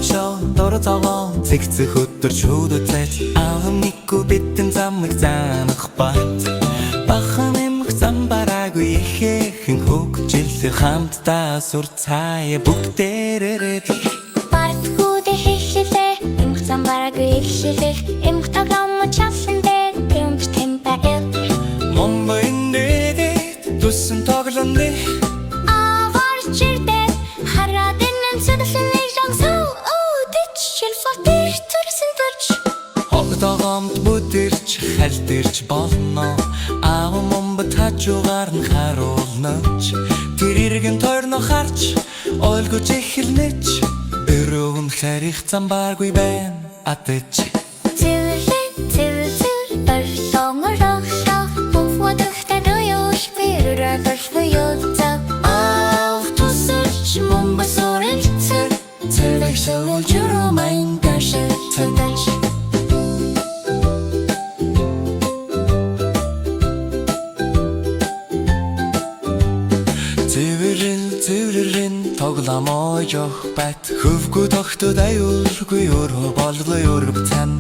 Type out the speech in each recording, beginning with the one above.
show дор зовоо цэгцэх өдөр шүдэлж аамникгүй битэн замыг заанах бат бахан эмх зам бараагүй ихэхэн хөгжил хамтдаа сур цаая бүгдээрээ Бартгүүдэ хэллээ эмх зам бараагүй ихлэх эмх тоглоом чалсан дээр эмх темпа Момбо инээд тусан тоглоны аварчирдэ хараад энэ сэдэлэн жагсаа дэч шилфотэр төрсөн төрч Хогдогомд бүдэрч хальдэрч болно аав момбо тажуугаар нь харуулнаж тэр иргэн тойрно харж ойлгож эхэлнэж өрөөн харих зам баргүй байна атэж Цэвэрэн тоглоомоо явах бат хөвгөө тогтод аюулгүй өөрөө боллоо өрөв цан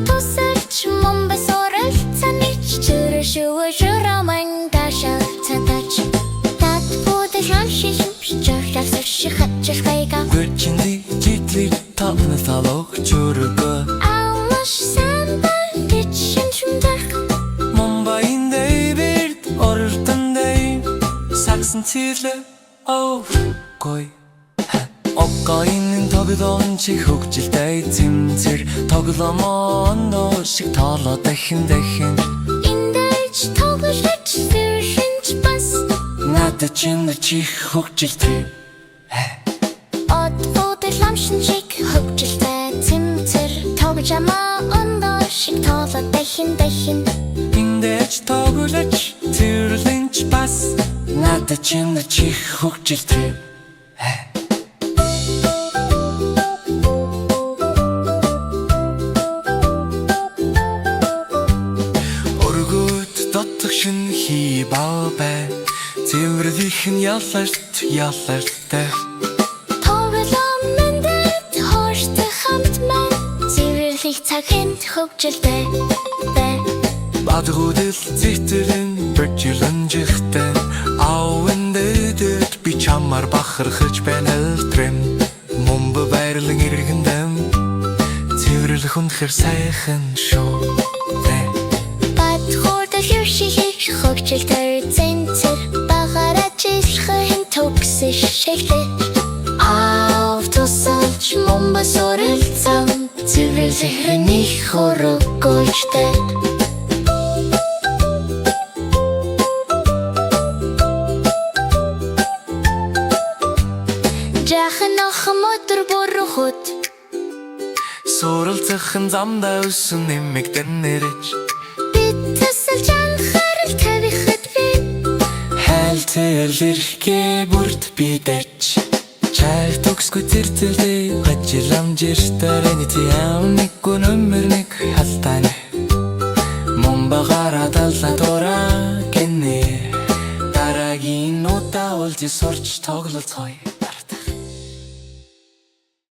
тусалж момбо сорэлцэн чүршүү жураман дашаа цантач тат бүдэл хамшиж чөрлөс шихачхайга Гүчний житлэр тавна салог чүргөө Алмаш самбан дэчин чүндах Момбо индэ бэрд ордондэй саксан цэрлэ Oh, гой Оккоин тоглоом чи хөгжилтэй цэмцэр тоглоомоо шиг тоолоо дахин Индэж тоглож сэршинч бас надад чи хөгжилтэй Од бүдэл хамшин чиг хөгжилтэй цэмцэр тоглож амаа ондоо шиг тоолоо дахин Индэж тоглож цэрлэнч бас надад чи хөгжилтэй Өргөд дотох шин хий баабай цэвэрлэх нь ялартай тоглоом мэндэ хооштой хамт мэн цэвэрлэх цагт хөгжилтэй Бадгуудэл зэтэрэн бэржилэнжихтэй Ауэндэдэд би чамаар бахархаж байна трэм Момбо байрлан иргэндэн цэвэрлэх үнэхэр сайхан шүү Бадгуудэл хөрших хөгжилтэй цэнцэр багаараж илхэн төгсөж шиглэж Тусалж момбо сорэлцэн цэвэрлэх нэг хөрөггөжтэй Жахан охин өдөр бүрхүүд Суралцахын замдаа өсөн нэмэгдэн нэрэж бид тусалж анхаарал тавихад би Хайлтэл ирэхгээ бүрд бидэж Чай төгсгүй зэрцэлдэй Гажиламжиртар энэти амникгүй нөмөр нэг халтааны Момбо гараад алла дураа гэнэ Дараагийн удаа уулзж сурч тоглолцгоё